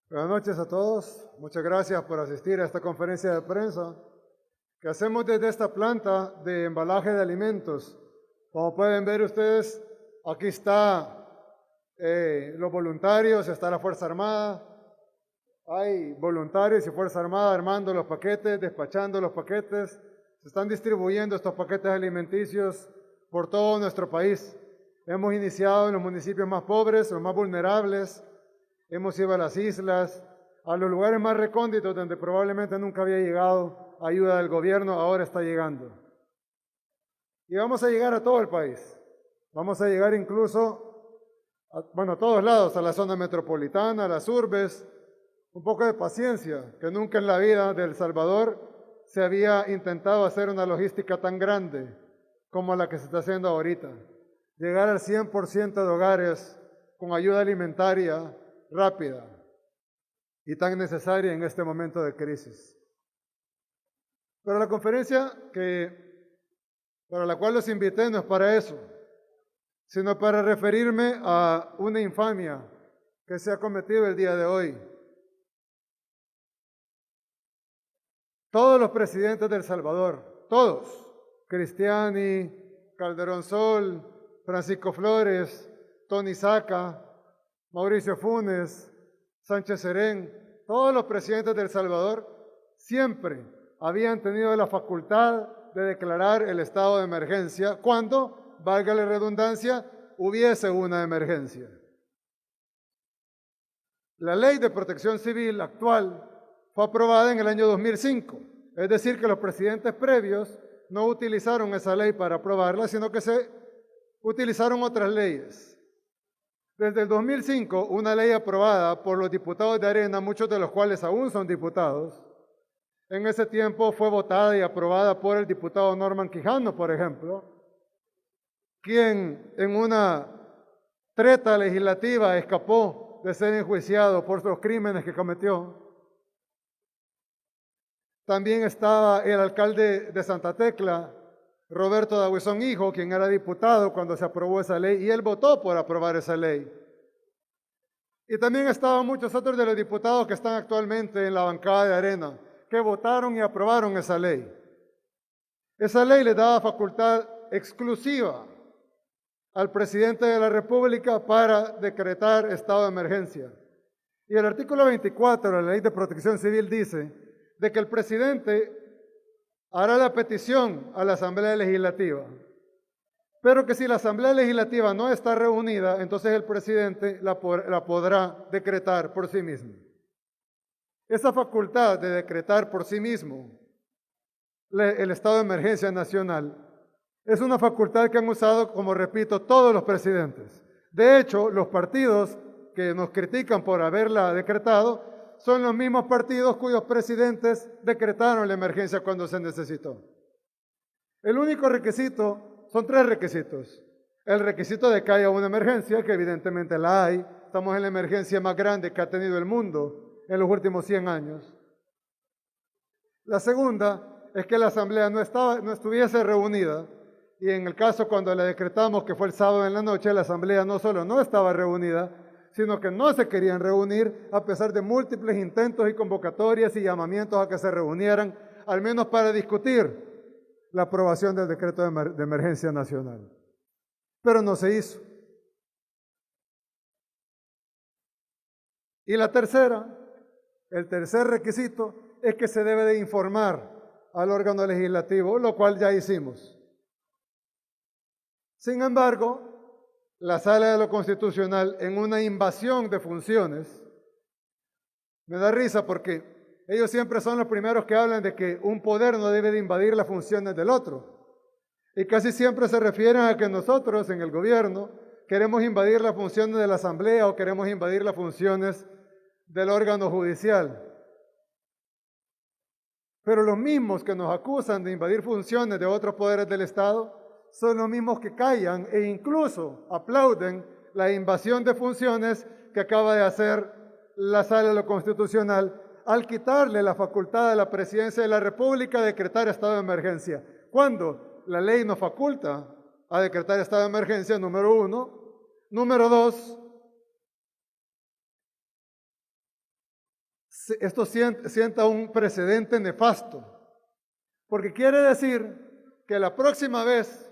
Buenas noches a todos. Muchas gracias por asistir a esta conferencia de prensa que hacemos desde esta planta de embalaje de alimentos. Como pueden ver ustedes, aquí está los voluntarios, está la Fuerza Armada. Hay voluntarios y Fuerza Armada armando los paquetes, despachando los paquetes. Se están distribuyendo estos paquetes alimenticios por todo nuestro país. Hemos iniciado en los municipios más pobres, los más vulnerables. Hemos ido a las islas, a los lugares más recónditos donde probablemente nunca había llegado ayuda del gobierno, ahora está llegando. Y vamos a llegar a todo el país. Vamos a llegar incluso, a todos lados, a la zona metropolitana, a las urbes. Un poco de paciencia, que nunca en la vida de El Salvador se había intentado hacer una logística tan grande como la que se está haciendo ahorita. Llegar al 100% de hogares con ayuda alimentaria rápida y tan necesaria en este momento de crisis. Pero la conferencia para la cual los invité no es para eso, sino para referirme a una infamia que se ha cometido el día de hoy. Todos los presidentes de El Salvador, todos, Cristiani, Calderón Sol, Francisco Flores, Tony Saca, Mauricio Funes, Sánchez Serén, todos los presidentes de El Salvador siempre habían tenido la facultad de declarar el estado de emergencia cuando, valga la redundancia, hubiese una emergencia. La Ley de Protección Civil actual fue aprobada en el año 2005, es decir, que los presidentes previos no utilizaron esa ley para aprobarla, sino que se utilizaron otras leyes. Desde el 2005, una ley aprobada por los diputados de Arena, muchos de los cuales aún son diputados, en ese tiempo fue votada y aprobada por el diputado Norman Quijano, por ejemplo, quien en una treta legislativa escapó de ser enjuiciado por los crímenes que cometió. También estaba el alcalde de Santa Tecla, Roberto Dabuizón Hijo, quien era diputado cuando se aprobó esa ley, y él votó por aprobar esa ley. Y también estaban muchos otros de los diputados que están actualmente en la bancada de Arena, que votaron y aprobaron esa ley. Esa ley le daba facultad exclusiva al presidente de la República para decretar estado de emergencia. Y el artículo 24 de la Ley de Protección Civil dice de que el presidente hará la petición a la Asamblea Legislativa, pero que si la Asamblea Legislativa no está reunida, entonces el presidente la podrá decretar por sí mismo. Esa facultad de decretar por sí mismo el estado de emergencia nacional es una facultad que han usado, como repito, todos los presidentes. De hecho, los partidos que nos critican por haberla decretado son los mismos partidos cuyos presidentes decretaron la emergencia cuando se necesitó. El único requisito, son tres requisitos. El requisito de que haya una emergencia, que evidentemente la hay. Estamos en la emergencia más grande que ha tenido el mundo en los últimos 100 años. La segunda es que la Asamblea no estuviese reunida, y en el caso cuando la decretamos, que fue el sábado en la noche, la Asamblea no solo no estaba reunida, sino que no se querían reunir a pesar de múltiples intentos y convocatorias y llamamientos a que se reunieran, al menos para discutir la aprobación del decreto de emergencia nacional. Pero no se hizo. Y la tercera, el tercer requisito, es que se debe de informar al órgano legislativo, lo cual ya hicimos. Sin embargo, la Sala de lo Constitucional, en una invasión de funciones, me da risa porque ellos siempre son los primeros que hablan de que un poder no debe de invadir las funciones del otro. Y casi siempre se refieren a que nosotros en el gobierno queremos invadir las funciones de la Asamblea o queremos invadir las funciones del órgano judicial. Pero los mismos que nos acusan de invadir funciones de otros poderes del Estado son los mismos que callan e incluso aplauden la invasión de funciones que acaba de hacer la Sala de lo Constitucional al quitarle la facultad a la Presidencia de la República de decretar estado de emergencia, cuando la ley nos faculta a decretar estado de emergencia, número uno. Número dos, esto sienta un precedente nefasto, porque quiere decir que la próxima vez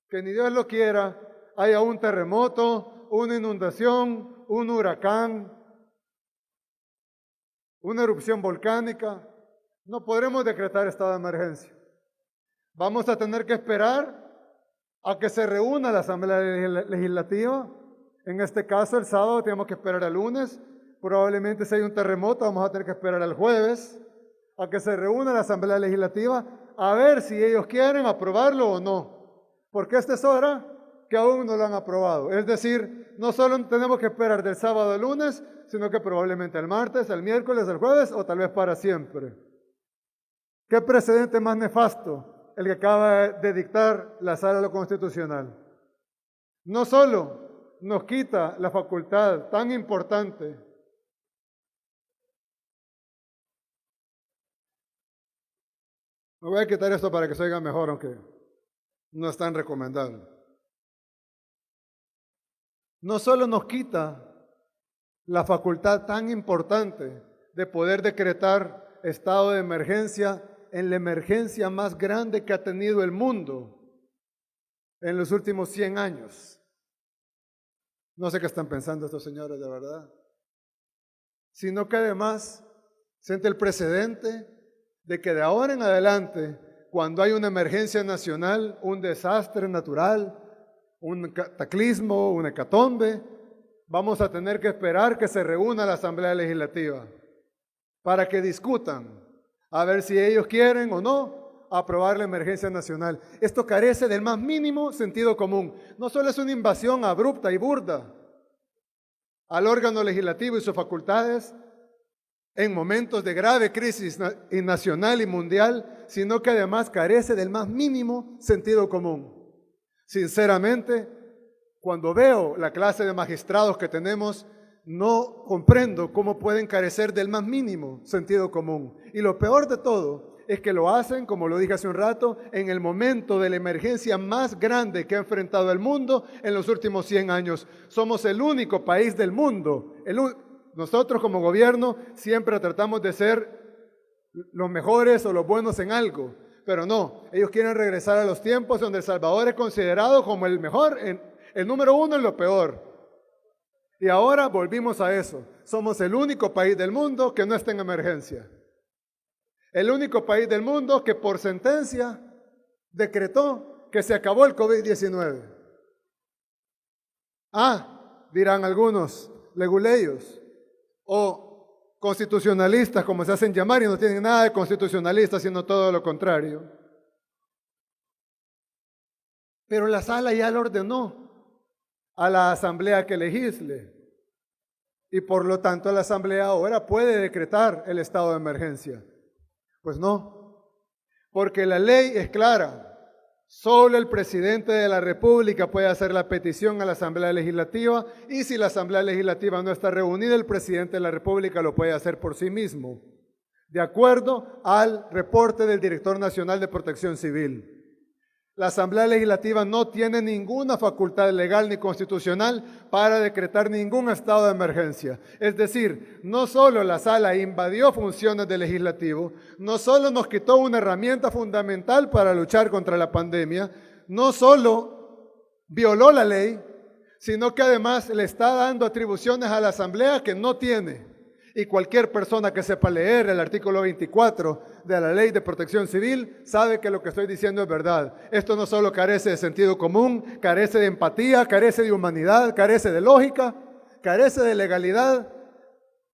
que ni Dios lo quiera, haya un terremoto, una inundación, un huracán, una erupción volcánica, no podremos decretar estado de emergencia. Vamos a tener que esperar a que se reúna la Asamblea Legislativa. En este caso, el sábado tenemos que esperar al lunes. Probablemente si hay un terremoto, vamos a tener que esperar al jueves a que se reúna la Asamblea Legislativa a ver si ellos quieren aprobarlo o no. Porque esta es hora que aún no lo han aprobado. Es decir, no solo tenemos que esperar del sábado al lunes, sino que probablemente el martes, el miércoles, el jueves o tal vez para siempre. ¿Qué precedente más nefasto el que acaba de dictar la Sala de lo Constitucional? No solo nos quita la facultad tan importante me voy a quitar esto para que se oiga mejor, aunque no es tan recomendable. No solo nos quita la facultad tan importante de poder decretar estado de emergencia en la emergencia más grande que ha tenido el mundo en los últimos 100 años. No sé qué están pensando estos señores, de verdad. Sino que además siente el precedente de que de ahora en adelante, cuando hay una emergencia nacional, un desastre natural, un cataclismo, una hecatombe, vamos a tener que esperar que se reúna la Asamblea Legislativa para que discutan a ver si ellos quieren o no aprobar la emergencia nacional. Esto carece del más mínimo sentido común. No solo es una invasión abrupta y burda al órgano legislativo y sus facultades en momentos de grave crisis nacional y mundial, sino que además carece del más mínimo sentido común. Sinceramente, cuando veo la clase de magistrados que tenemos, no comprendo cómo pueden carecer del más mínimo sentido común. Y lo peor de todo es que lo hacen, como lo dije hace un rato, en el momento de la emergencia más grande que ha enfrentado el mundo en los últimos 100 años. Somos el único país del mundo, nosotros como gobierno siempre tratamos de ser los mejores o los buenos en algo, pero no, ellos quieren regresar a los tiempos donde El Salvador es considerado como el mejor, el número uno en lo peor. Y ahora volvimos a eso. Somos el único país del mundo que no está en emergencia. El único país del mundo que por sentencia decretó que se acabó el COVID-19. Dirán algunos leguleyos o constitucionalistas, como se hacen llamar, y no tienen nada de constitucionalistas, sino todo lo contrario. Pero la sala ya lo ordenó a la asamblea que legisle, y por lo tanto la asamblea ahora puede decretar el estado de emergencia. Pues no, porque la ley es clara. Solo el presidente de la República puede hacer la petición a la Asamblea Legislativa, y si la Asamblea Legislativa no está reunida, el presidente de la República lo puede hacer por sí mismo, de acuerdo al reporte del Director Nacional de Protección Civil. La Asamblea Legislativa no tiene ninguna facultad legal ni constitucional para decretar ningún estado de emergencia. Es decir, no solo la sala invadió funciones del legislativo, no solo nos quitó una herramienta fundamental para luchar contra la pandemia, no solo violó la ley, sino que además le está dando atribuciones a la Asamblea que no tiene. Y cualquier persona que sepa leer el artículo 24 de la Ley de Protección Civil sabe que lo que estoy diciendo es verdad. Esto no solo carece de sentido común, carece de empatía, carece de humanidad, carece de lógica, carece de legalidad,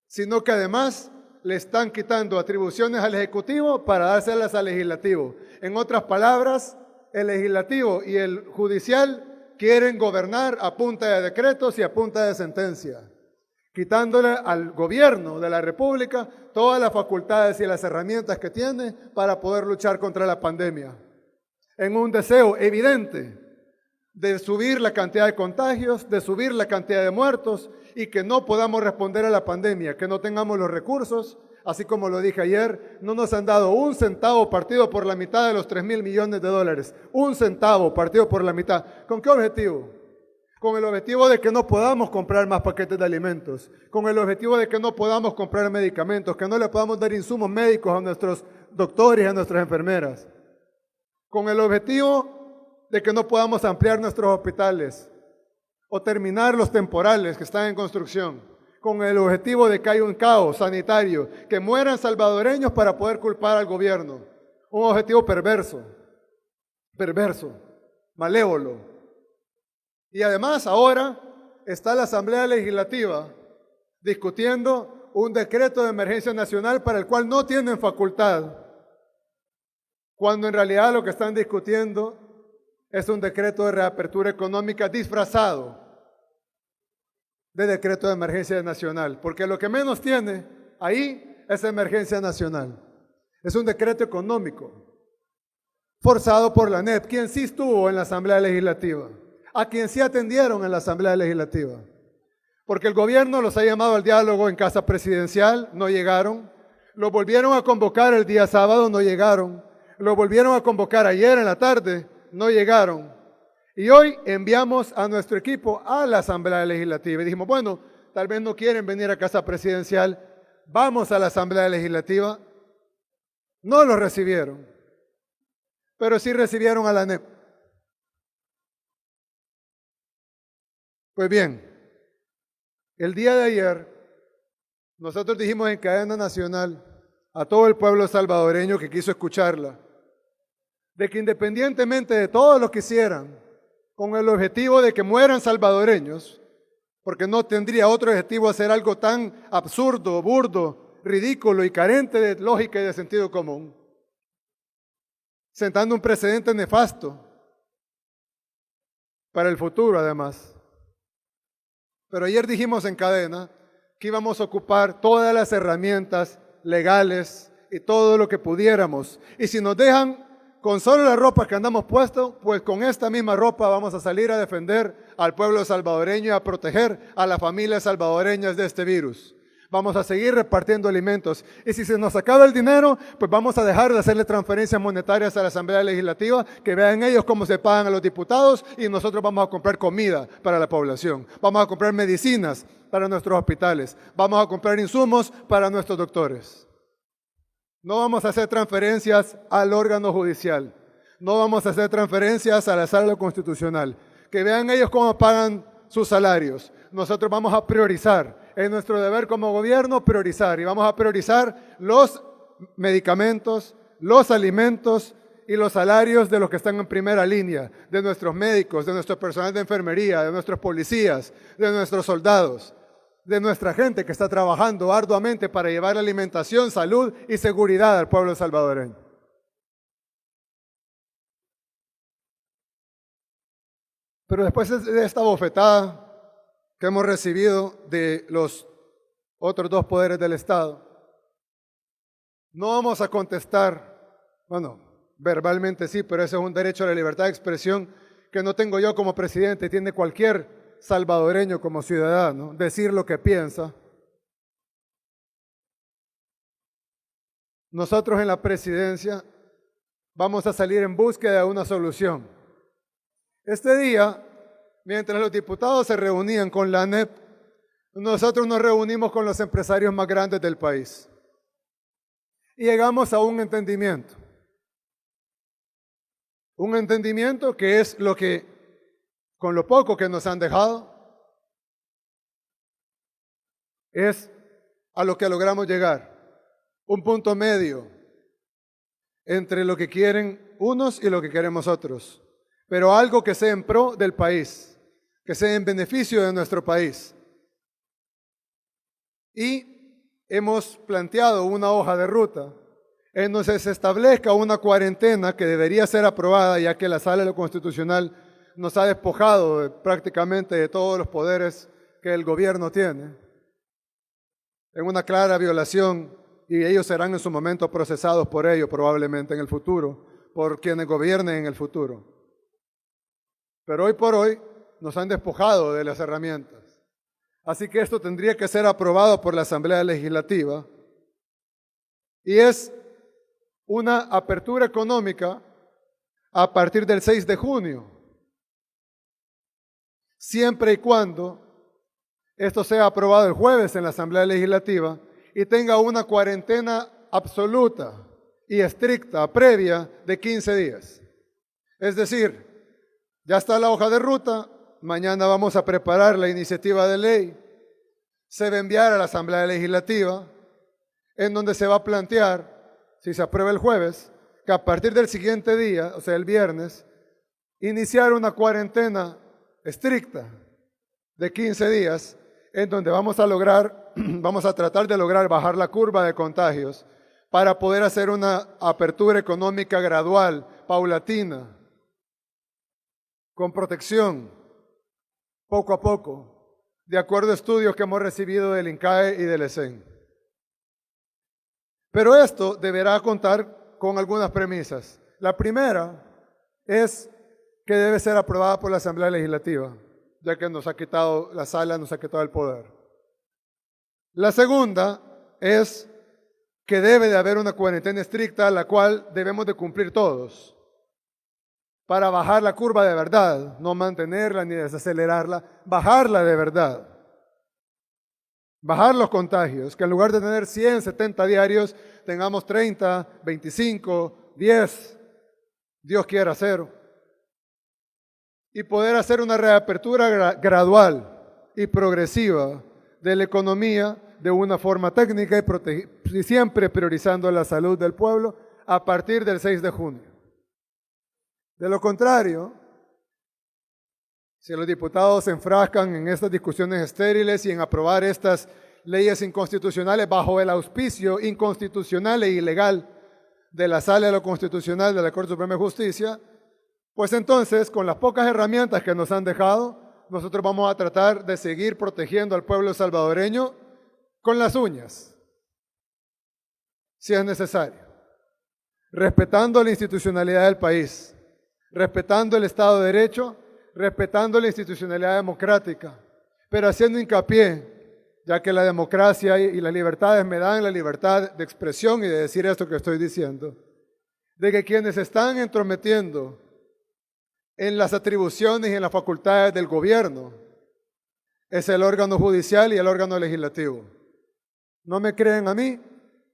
sino que además le están quitando atribuciones al Ejecutivo para dárselas al Legislativo. En otras palabras, el Legislativo y el Judicial quieren gobernar a punta de decretos y a punta de sentencia, quitándole al gobierno de la República todas las facultades y las herramientas que tiene para poder luchar contra la pandemia, en un deseo evidente de subir la cantidad de contagios, de subir la cantidad de muertos, y que no podamos responder a la pandemia, que no tengamos los recursos. Así como lo dije ayer, no nos han dado un centavo partido por la mitad de los $3,000 millones. Un centavo partido por la mitad. ¿Con qué objetivo? con el objetivo de que no podamos comprar más paquetes de alimentos, con el objetivo de que no podamos comprar medicamentos, que no le podamos dar insumos médicos a nuestros doctores y a nuestras enfermeras, con el objetivo de que no podamos ampliar nuestros hospitales o terminar los temporales que están en construcción, con el objetivo de que haya un caos sanitario, que mueran salvadoreños para poder culpar al gobierno. Un objetivo perverso, malévolo. Y además ahora está la Asamblea Legislativa discutiendo un decreto de emergencia nacional para el cual no tienen facultad, cuando en realidad lo que están discutiendo es un decreto de reapertura económica disfrazado de decreto de emergencia nacional, porque lo que menos tiene ahí es emergencia nacional. Es un decreto económico forzado por la ANEP, quien sí estuvo en la Asamblea Legislativa, a quien sí atendieron en la Asamblea Legislativa, porque el gobierno los ha llamado al diálogo en Casa Presidencial, no llegaron, los volvieron a convocar el día sábado, no llegaron, los volvieron a convocar ayer en la tarde, no llegaron, y hoy enviamos a nuestro equipo a la Asamblea Legislativa y dijimos, bueno, tal vez no quieren venir a Casa Presidencial, vamos a la Asamblea Legislativa. No los recibieron, pero sí recibieron a la ANEP. Pues bien, el día de ayer nosotros dijimos en cadena nacional a todo el pueblo salvadoreño que quiso escucharla, de que independientemente de todo lo que hicieran, con el objetivo de que mueran salvadoreños, porque no tendría otro objetivo hacer algo tan absurdo, burdo, ridículo y carente de lógica y de sentido común, sentando un precedente nefasto para el futuro además. Pero ayer dijimos en cadena que íbamos a ocupar todas las herramientas legales y todo lo que pudiéramos. Y si nos dejan con solo la ropa que andamos puestos, pues con esta misma ropa vamos a salir a defender al pueblo salvadoreño y a proteger a las familias salvadoreñas de este virus. Vamos a seguir repartiendo alimentos. Y si se nos acaba el dinero, pues vamos a dejar de hacerle transferencias monetarias a la Asamblea Legislativa, que vean ellos cómo se pagan a los diputados y nosotros vamos a comprar comida para la población. Vamos a comprar medicinas para nuestros hospitales. Vamos a comprar insumos para nuestros doctores. No vamos a hacer transferencias al órgano judicial. No vamos a hacer transferencias a la sala constitucional. Que vean ellos cómo pagan sus salarios. Nosotros vamos a priorizar. Es nuestro deber como gobierno priorizar. Y vamos a priorizar los medicamentos, los alimentos y los salarios de los que están en primera línea. De nuestros médicos, de nuestro personal de enfermería, de nuestros policías, de nuestros soldados, de nuestra gente que está trabajando arduamente para llevar alimentación, salud y seguridad al pueblo salvadoreño. Pero después de esta bofetada que hemos recibido de los otros dos poderes del Estado, no vamos a contestar, bueno, verbalmente sí, pero ese es un derecho a la libertad de expresión que no tengo yo como presidente, tiene cualquier salvadoreño como ciudadano, decir lo que piensa. Nosotros en la presidencia vamos a salir en búsqueda de una solución. Este día, mientras los diputados se reunían con la ANEP, nosotros nos reunimos con los empresarios más grandes del país y llegamos a un entendimiento. Un entendimiento que es lo que, con lo poco que nos han dejado, es a lo que logramos llegar. Un punto medio entre lo que quieren unos y lo que queremos otros, pero algo que sea en pro del país, que sea en beneficio de nuestro país. Y hemos planteado una hoja de ruta en donde se establezca una cuarentena que debería ser aprobada, ya que la Sala de lo Constitucional nos ha despojado prácticamente de todos los poderes que el gobierno tiene, en una clara violación, y ellos serán en su momento procesados por ello probablemente en el futuro, por quienes gobiernen en el futuro. Pero hoy por hoy nos han despojado de las herramientas. Así que esto tendría que ser aprobado por la Asamblea Legislativa y es una apertura económica a partir del 6 de junio. siempre y cuando esto sea aprobado el jueves en la Asamblea Legislativa y tenga una cuarentena absoluta y estricta previa de 15 días. Es decir, ya está la hoja de ruta, mañana vamos a preparar la iniciativa de ley, se va a enviar a la Asamblea Legislativa, en donde se va a plantear, si se aprueba el jueves, que a partir del siguiente día, o sea, el viernes, iniciar una cuarentena estricta de 15 días, en donde vamos a tratar de lograr bajar la curva de contagios para poder hacer una apertura económica gradual, paulatina, con protección, poco a poco, de acuerdo a estudios que hemos recibido del INCAE y del ESEN. Pero esto deberá contar con algunas premisas. La primera es que debe ser aprobada por la Asamblea Legislativa, ya que nos ha quitado la sala, nos ha quitado el poder. La segunda es que debe de haber una cuarentena estricta, la cual debemos de cumplir todos, para bajar la curva de verdad, no mantenerla ni desacelerarla, bajarla de verdad. Bajar los contagios, que en lugar de tener 100, 70 diarios, tengamos 30, 25, 10, Dios quiera 0. Y poder hacer una reapertura gradual y progresiva de la economía de una forma técnica y siempre priorizando la salud del pueblo a partir del 6 de junio. De lo contrario, si los diputados se enfrascan en estas discusiones estériles y en aprobar estas leyes inconstitucionales bajo el auspicio inconstitucional e ilegal de la Sala de lo Constitucional de la Corte Suprema de Justicia, pues entonces, con las pocas herramientas que nos han dejado, nosotros vamos a tratar de seguir protegiendo al pueblo salvadoreño con las uñas, si es necesario, respetando la institucionalidad del país, respetando el Estado de Derecho, respetando la institucionalidad democrática, pero haciendo hincapié, ya que la democracia y las libertades me dan la libertad de expresión y de decir esto que estoy diciendo, de que quienes están entrometiendo en las atribuciones y en las facultades del gobierno es el órgano judicial y el órgano legislativo. ¿No me creen a mí?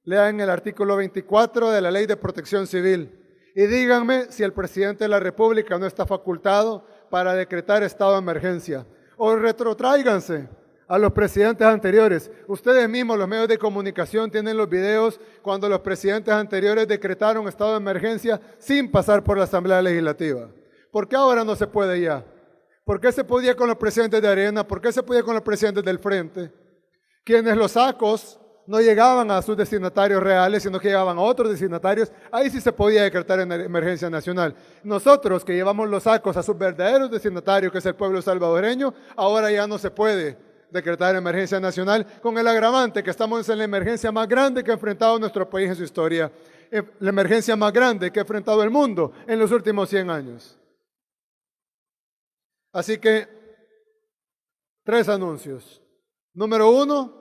Lean el artículo 24 de la Ley de Protección Civil y díganme si el presidente de la República no está facultado para decretar estado de emergencia. O retrotráiganse a los presidentes anteriores. Ustedes mismos, los medios de comunicación, tienen los videos cuando los presidentes anteriores decretaron estado de emergencia sin pasar por la Asamblea Legislativa. ¿Por qué ahora no se puede ya? ¿Por qué se podía con los presidentes de Arena? ¿Por qué se podía con los presidentes del Frente? Quienes los sacos no llegaban a sus destinatarios reales, sino que llegaban a otros destinatarios, ahí sí se podía decretar en emergencia nacional. Nosotros que llevamos los sacos a sus verdaderos destinatarios, que es el pueblo salvadoreño, ahora ya no se puede decretar emergencia nacional, con el agravante que estamos en la emergencia más grande que ha enfrentado nuestro país en su historia, la emergencia más grande que ha enfrentado el mundo en los últimos 100 años. Así que, 3 anuncios. Número 1,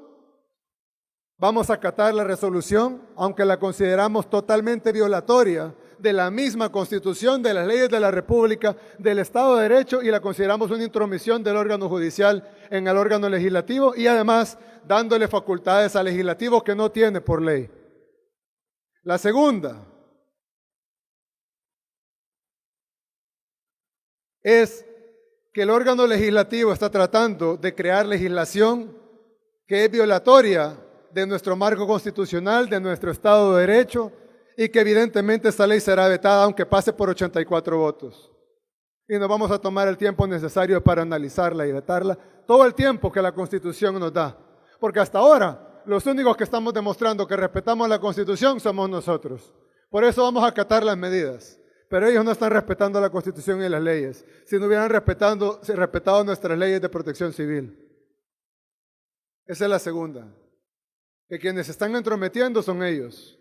vamos a acatar la resolución, aunque la consideramos totalmente violatoria de la misma Constitución, de las leyes de la República, del Estado de Derecho, y la consideramos una intromisión del órgano judicial en el órgano legislativo y además dándole facultades al legislativo que no tiene por ley. La segunda es que el órgano legislativo está tratando de crear legislación que es violatoria de nuestro marco constitucional, de nuestro Estado de Derecho, y que evidentemente esta ley será vetada aunque pase por 84 votos. Y nos vamos a tomar el tiempo necesario para analizarla y vetarla, todo el tiempo que la Constitución nos da. Porque hasta ahora, los únicos que estamos demostrando que respetamos la Constitución somos nosotros. Por eso vamos a acatar las medidas. Pero ellos no están respetando la Constitución y las leyes, si no hubieran respetado nuestras leyes de protección civil. Esa es la segunda. Que quienes están entrometiendo son ellos.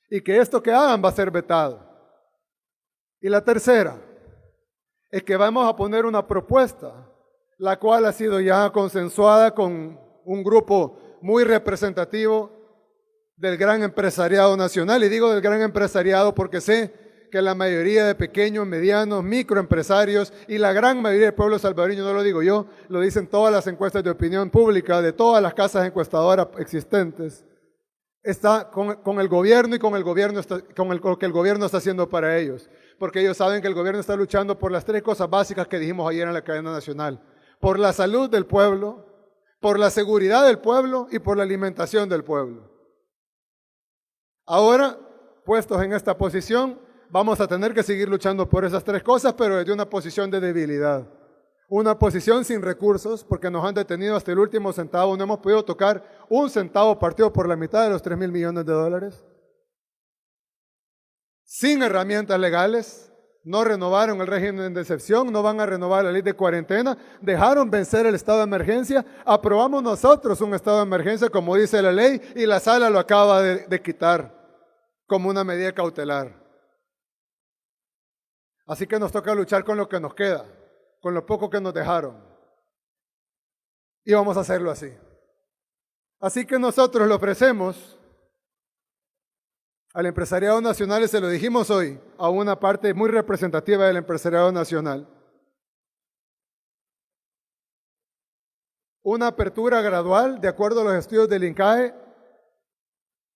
Y que esto que hagan va a ser vetado. Y la tercera es que vamos a poner una propuesta, la cual ha sido ya consensuada con un grupo muy representativo del gran empresariado nacional. Y digo del gran empresariado porque sé que la mayoría de pequeños, medianos, microempresarios y la gran mayoría del pueblo salvadoreño, no lo digo yo, lo dicen todas las encuestas de opinión pública de todas las casas encuestadoras existentes, está con el gobierno y con lo que el gobierno está haciendo para ellos. Porque ellos saben que el gobierno está luchando por las tres cosas básicas que dijimos ayer en la cadena nacional. Por la salud del pueblo, por la seguridad del pueblo y por la alimentación del pueblo. Ahora, puestos en esta posición, vamos a tener que seguir luchando por esas tres cosas, pero desde una posición de debilidad. Una posición sin recursos, porque nos han detenido hasta el último centavo, no hemos podido tocar un centavo partido por la mitad de los 3.000 millones de dólares. Sin herramientas legales, no renovaron el régimen de excepción, no van a renovar la ley de cuarentena, dejaron vencer el estado de emergencia, aprobamos nosotros un estado de emergencia como dice la ley y la sala lo acaba de quitar como una medida cautelar. Así que nos toca luchar con lo que nos queda, con lo poco que nos dejaron. Y vamos a hacerlo así. Así que nosotros le ofrecemos al empresariado nacional, y se lo dijimos hoy, a una parte muy representativa del empresariado nacional, una apertura gradual, de acuerdo a los estudios del INCAE,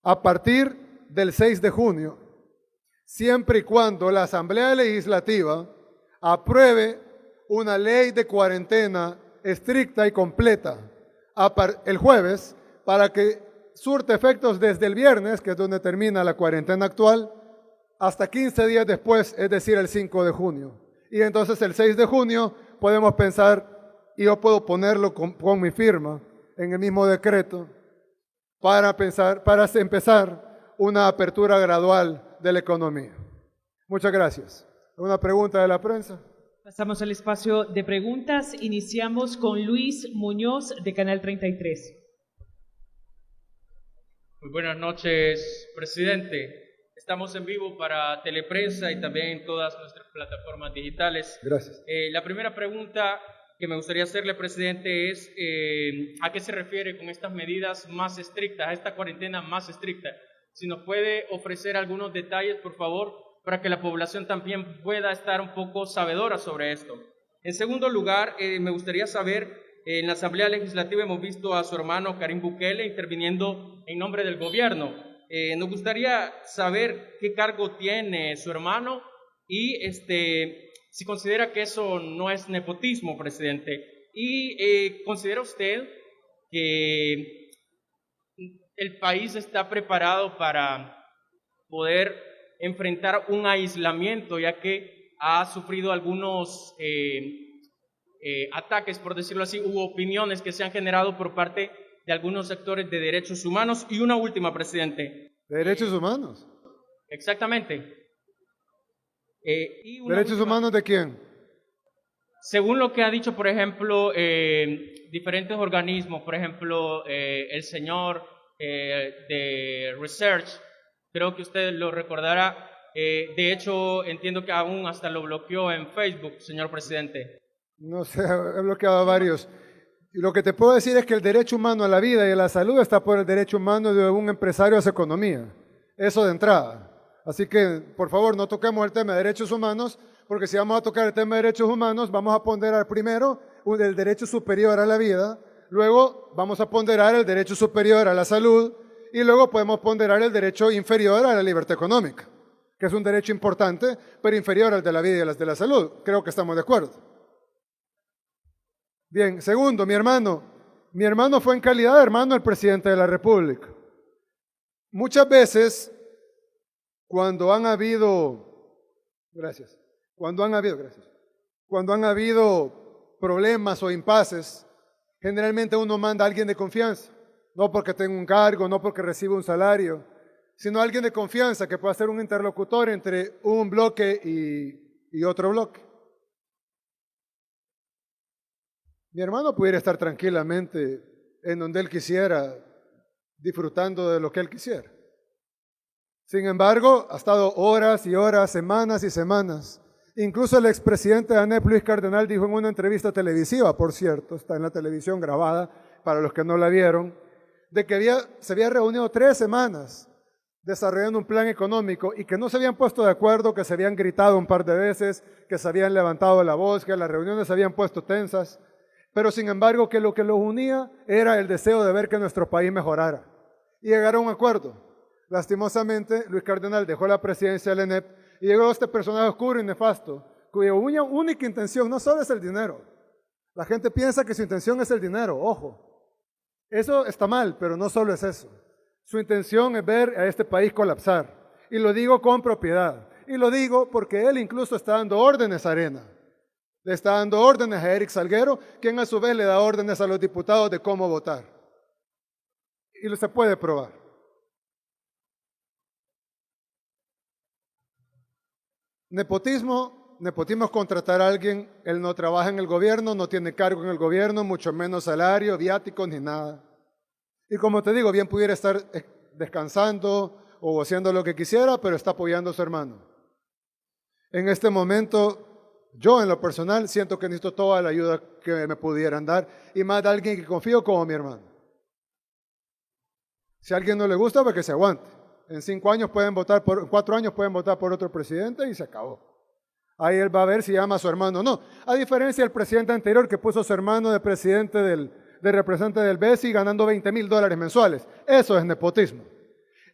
a partir del 6 de junio, siempre y cuando la Asamblea Legislativa apruebe una ley de cuarentena estricta y completa el jueves para que surte efectos desde el viernes, que es donde termina la cuarentena actual, hasta 15 días después, es decir, el 5 de junio. Y entonces el 6 de junio podemos pensar, y yo puedo ponerlo con mi firma en el mismo decreto, para empezar una apertura gradual de la economía. Muchas gracias. ¿Una pregunta de la prensa? Pasamos al espacio de preguntas. Iniciamos con Luis Muñoz, de Canal 33. Muy buenas noches, presidente. Estamos en vivo para Teleprensa y también en todas nuestras plataformas digitales. Gracias. La primera pregunta que me gustaría hacerle, presidente, es ¿a qué se refiere con estas medidas más estrictas, a esta cuarentena más estricta? Si nos puede ofrecer algunos detalles, por favor, para que la población también pueda estar un poco sabedora sobre esto. En segundo lugar, me gustaría saber, en la Asamblea Legislativa hemos visto a su hermano Karim Bukele interviniendo en nombre del gobierno. Nos gustaría saber qué cargo tiene su hermano y si considera que eso no es nepotismo, presidente. Y ¿considera usted que el país está preparado para poder enfrentar un aislamiento, ya que ha sufrido algunos ataques, por decirlo así, u opiniones que se han generado por parte de algunos sectores de derechos humanos? Y una última, presidente. ¿De derechos humanos? Exactamente. ¿Derechos humanos de quién? Según lo que ha dicho, por ejemplo, diferentes organismos, por ejemplo, el señor de Research, creo que usted lo recordará, de hecho entiendo que aún hasta lo bloqueó en Facebook, señor presidente. No sé, he bloqueado a varios. Y lo que te puedo decir es que el derecho humano a la vida y a la salud está por el derecho humano de un empresario a su economía. Eso de entrada. Así que, por favor, no toquemos el tema de derechos humanos, porque si vamos a tocar el tema de derechos humanos, vamos a ponderar primero el derecho superior a la vida, luego vamos a ponderar el derecho superior a la salud, y luego podemos ponderar el derecho inferior a la libertad económica, que es un derecho importante, pero inferior al de la vida y al de la salud. Creo que estamos de acuerdo. Bien, segundo, mi hermano fue en calidad de hermano del presidente de la República. Muchas veces, cuando han habido problemas o impases, generalmente uno manda a alguien de confianza, no porque tenga un cargo, no porque reciba un salario, sino alguien de confianza que pueda ser un interlocutor entre un bloque y otro bloque. Mi hermano pudiera estar tranquilamente en donde él quisiera, disfrutando de lo que él quisiera. Sin embargo, ha estado horas y horas, semanas y semanas. Incluso el expresidente de ANEP, Luis Cardenal, dijo en una entrevista televisiva, por cierto, está en la televisión grabada, para los que no la vieron, de que se había reunido 3 semanas desarrollando un plan económico y que no se habían puesto de acuerdo, que se habían gritado un par de veces, que se habían levantado la voz, que las reuniones se habían puesto tensas, pero sin embargo que lo que los unía era el deseo de ver que nuestro país mejorara y llegar a un acuerdo. Lastimosamente, Luis Cardenal dejó la presidencia del ENEP y llegó este personaje oscuro y nefasto, cuya única intención no solo es el dinero. La gente piensa que su intención es el dinero, ojo. Eso está mal, pero no solo es eso. Su intención es ver a este país colapsar. Y lo digo con propiedad. Y lo digo porque él incluso está dando órdenes a Arena. Le está dando órdenes a Eric Salguero, quien a su vez le da órdenes a los diputados de cómo votar. Y se puede probar. Nepotismo es contratar a alguien, él no trabaja en el gobierno, no tiene cargo en el gobierno, mucho menos salario, viáticos ni nada. Y como te digo, bien pudiera estar descansando o haciendo lo que quisiera, pero está apoyando a su hermano. En este momento, yo en lo personal siento que necesito toda la ayuda que me pudieran dar y más de alguien que confío como mi hermano. Si a alguien no le gusta, pues que se aguante. En 4 años pueden votar por otro presidente y se acabó. Ahí él va a ver si llama a su hermano o no. A diferencia del presidente anterior que puso a su hermano de representante del BESI ganando $20,000 mensuales. Eso es nepotismo.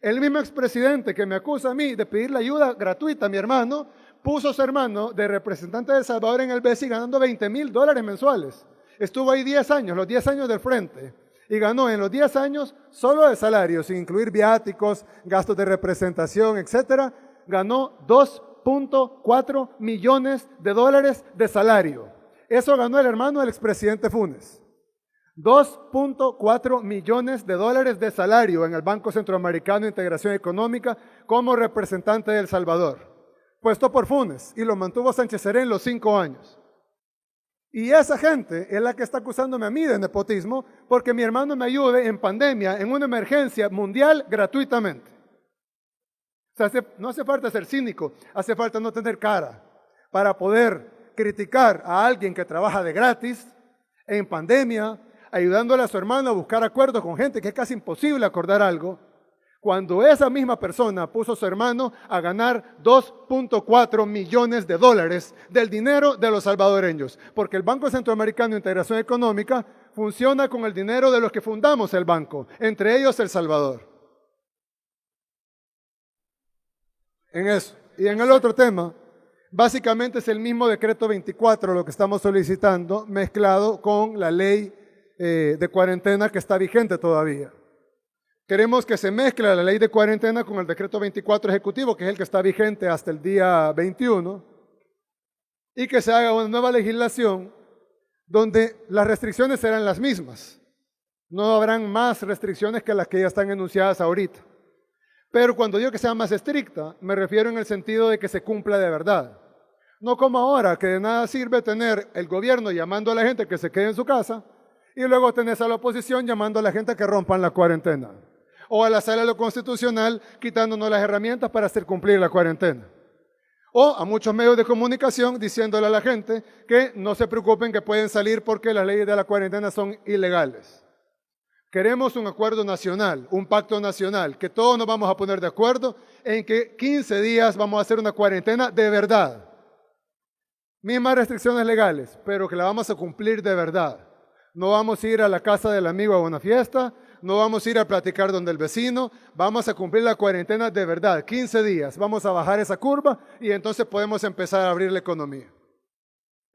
El mismo expresidente que me acusa a mí de pedirle ayuda gratuita a mi hermano, puso a su hermano de representante de El Salvador en el BESI ganando $20,000 mensuales. Estuvo ahí 10 años, los 10 años del frente. Y ganó en los 10 años, solo de salario, sin incluir viáticos, gastos de representación, etcétera, ganó $2.4 millones de salario. Eso ganó el hermano del expresidente Funes. $2.4 millones de salario en el Banco Centroamericano de Integración Económica como representante de El Salvador, puesto por Funes, y lo mantuvo Sánchez Serén los 5 años. Y esa gente es la que está acusándome a mí de nepotismo porque mi hermano me ayude en pandemia, en una emergencia mundial, gratuitamente. O sea, no hace falta ser cínico, hace falta no tener cara para poder criticar a alguien que trabaja de gratis en pandemia, ayudándole a su hermano a buscar acuerdos con gente que es casi imposible acordar algo, cuando esa misma persona puso a su hermano a ganar $2.4 millones del dinero de los salvadoreños, porque el Banco Centroamericano de Integración Económica funciona con el dinero de los que fundamos el banco, entre ellos El Salvador. En eso. Y en el otro tema, básicamente es el mismo decreto 24 lo que estamos solicitando, mezclado con la ley de cuarentena que está vigente todavía. Queremos que se mezcle la ley de cuarentena con el decreto 24 ejecutivo, que es el que está vigente hasta el día 21, y que se haga una nueva legislación donde las restricciones serán las mismas. No habrán más restricciones que las que ya están enunciadas ahorita. Pero cuando digo que sea más estricta, me refiero en el sentido de que se cumpla de verdad. No como ahora, que de nada sirve tener el gobierno llamando a la gente que se quede en su casa y luego tenés a la oposición llamando a la gente que rompan la cuarentena. O a la Sala de lo Constitucional quitándonos las herramientas para hacer cumplir la cuarentena. O a muchos medios de comunicación diciéndole a la gente que no se preocupen que pueden salir porque las leyes de la cuarentena son ilegales. Queremos un acuerdo nacional, un pacto nacional, que todos nos vamos a poner de acuerdo en que 15 días vamos a hacer una cuarentena de verdad. Mismas restricciones legales, pero que la vamos a cumplir de verdad. No vamos a ir a la casa del amigo a una fiesta, no vamos a ir a platicar donde el vecino, vamos a cumplir la cuarentena de verdad, 15 días, vamos a bajar esa curva y entonces podemos empezar a abrir la economía.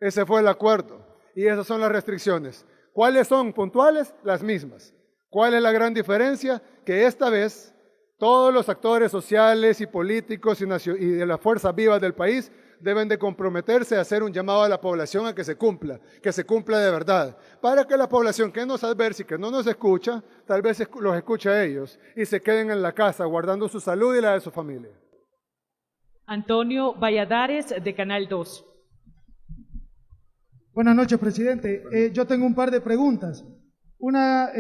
Ese fue el acuerdo y esas son las restricciones. ¿Cuáles son puntuales? Las mismas. ¿Cuál es la gran diferencia? Que esta vez todos los actores sociales y políticos y de las fuerzas vivas del país deben de comprometerse a hacer un llamado a la población a que se cumpla de verdad, para que la población que nos adversa y que no nos escucha, tal vez los escuche a ellos y se queden en la casa guardando su salud y la de su familia. Antonio Valladares, de Canal 2. Buenas noches, presidente. Yo tengo un par de preguntas. Una,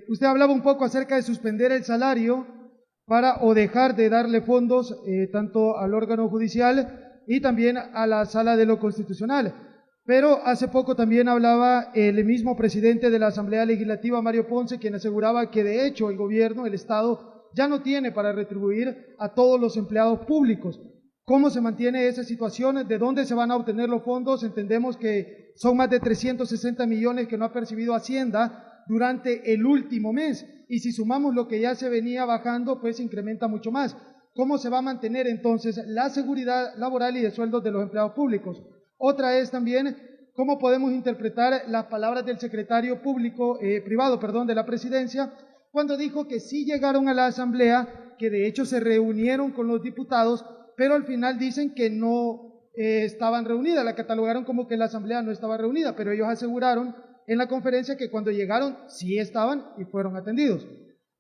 usted hablaba un poco acerca de suspender el salario o dejar de darle fondos tanto al órgano judicial y también a la Sala de lo Constitucional. Pero hace poco también hablaba el mismo presidente de la Asamblea Legislativa, Mario Ponce, quien aseguraba que de hecho el gobierno, el Estado, ya no tiene para retribuir a todos los empleados públicos. ¿Cómo se mantiene esa situación? ¿De dónde se van a obtener los fondos? Entendemos que son más de 360 millones que no ha percibido Hacienda durante el último mes. Y si sumamos lo que ya se venía bajando, pues incrementa mucho más. ¿Cómo se va a mantener entonces la seguridad laboral y de sueldos de los empleados públicos? Otra es también cómo podemos interpretar las palabras del secretario privado de la presidencia, cuando dijo que sí llegaron a la asamblea, que de hecho se reunieron con los diputados, pero al final dicen que no estaban reunidas, la catalogaron como que la asamblea no estaba reunida, pero ellos aseguraron en la conferencia que cuando llegaron sí estaban y fueron atendidos.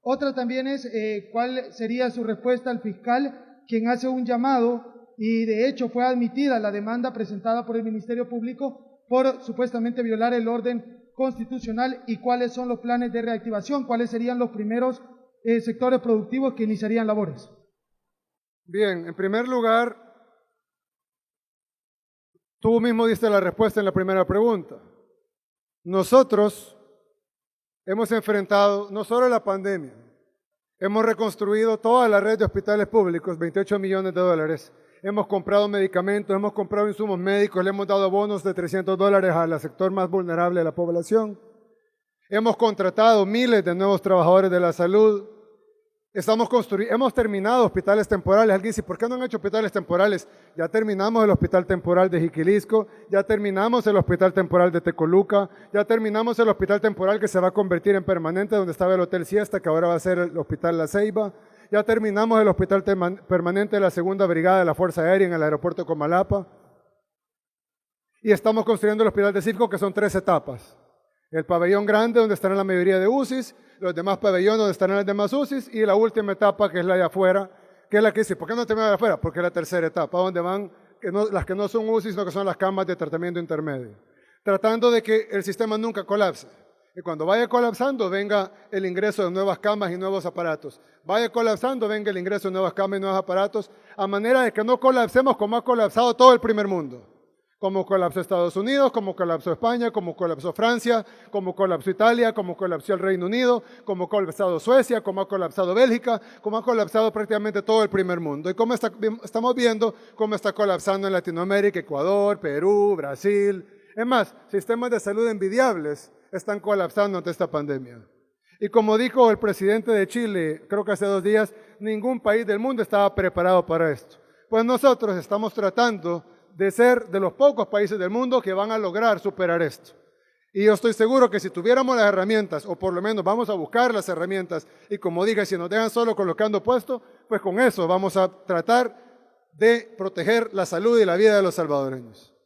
Otra también es cuál sería su respuesta al fiscal, quien hace un llamado y de hecho fue admitida la demanda presentada por el Ministerio Público por supuestamente violar el orden constitucional, y cuáles son los planes de reactivación, cuáles serían los primeros sectores productivos que iniciarían labores. Bien, en primer lugar, tú mismo diste la respuesta en la primera pregunta. Nosotros hemos enfrentado no solo la pandemia, hemos reconstruido toda la red de hospitales públicos, 28 millones de dólares. Hemos comprado medicamentos, hemos comprado insumos médicos, le hemos dado bonos de $300 al sector más vulnerable de la población. Hemos contratado miles de nuevos trabajadores de la salud. Hemos terminado hospitales temporales. Alguien dice, ¿por qué no han hecho hospitales temporales? Ya terminamos el hospital temporal de Jiquilisco, ya terminamos el hospital temporal de Tecoluca, ya terminamos el hospital temporal que se va a convertir en permanente, donde estaba el Hotel Siesta, que ahora va a ser el Hospital La Ceiba. Ya terminamos el hospital permanente de la Segunda Brigada de la Fuerza Aérea en el aeropuerto de Comalapa. Y estamos construyendo el hospital de Citgo, que son 3 etapas. El pabellón grande, donde estarán la mayoría de UCIs, los demás pabellones, donde estarán las demás UCIs, y la última etapa, que es la de afuera, que es la que dice, ¿por qué no termina de afuera? Porque es la tercera etapa, donde van las que no son UCIs, sino que son las camas de tratamiento intermedio. Tratando de que el sistema nunca colapse. Y cuando vaya colapsando, venga el ingreso de nuevas camas y nuevos aparatos. Vaya colapsando, venga el ingreso de nuevas camas y nuevos aparatos, a manera de que no colapsemos como ha colapsado todo el primer mundo. Como colapsó Estados Unidos, como colapsó España, como colapsó Francia, como colapsó Italia, como colapsó el Reino Unido, como ha colapsado Suecia, como ha colapsado Bélgica, como ha colapsado prácticamente todo el primer mundo. Y como estamos viendo cómo está colapsando en Latinoamérica, Ecuador, Perú, Brasil. Es más, sistemas de salud envidiables están colapsando ante esta pandemia. Y como dijo el presidente de Chile, creo que hace 2 días, ningún país del mundo estaba preparado para esto. Pues nosotros estamos tratando de ser de los pocos países del mundo que van a lograr superar esto. Y yo estoy seguro que si tuviéramos las herramientas, o por lo menos vamos a buscar las herramientas, y como dije, si nos dejan solo colocando puesto, pues con eso vamos a tratar de proteger la salud y la vida de los salvadoreños.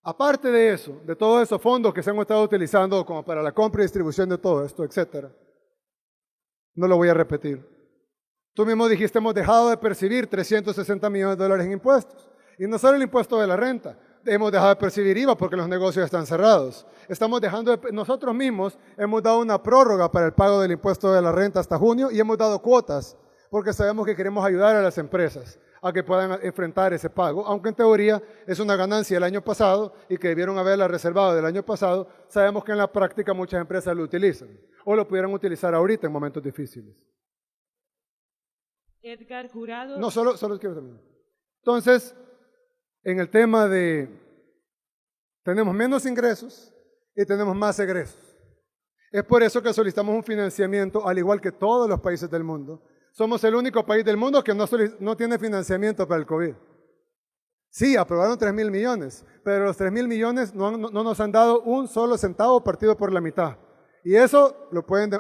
Aparte de eso, de todos esos fondos que se han estado utilizando como para la compra y distribución de todo esto, etcétera, no lo voy a repetir. Tú mismo dijiste, hemos dejado de percibir 360 millones de dólares en impuestos. Y no solo el impuesto de la renta, hemos dejado de percibir IVA porque los negocios están cerrados. Nosotros mismos hemos dado una prórroga para el pago del impuesto de la renta hasta junio, y hemos dado cuotas porque sabemos que queremos ayudar a las empresas a que puedan enfrentar ese pago, aunque en teoría es una ganancia del año pasado y que debieron haberla reservado del año pasado. Sabemos que en la práctica muchas empresas lo utilizan o lo pudieran utilizar ahorita en momentos difíciles. Edgar Jurado. No, solo quiero terminar. Entonces, en el tema de tenemos menos ingresos y tenemos más egresos. Es por eso que solicitamos un financiamiento, al igual que todos los países del mundo. Somos el único país del mundo que no tiene financiamiento para el COVID. Sí, aprobaron 3.000 millones, pero los 3.000 millones no nos han dado un solo centavo partido por la mitad. Y eso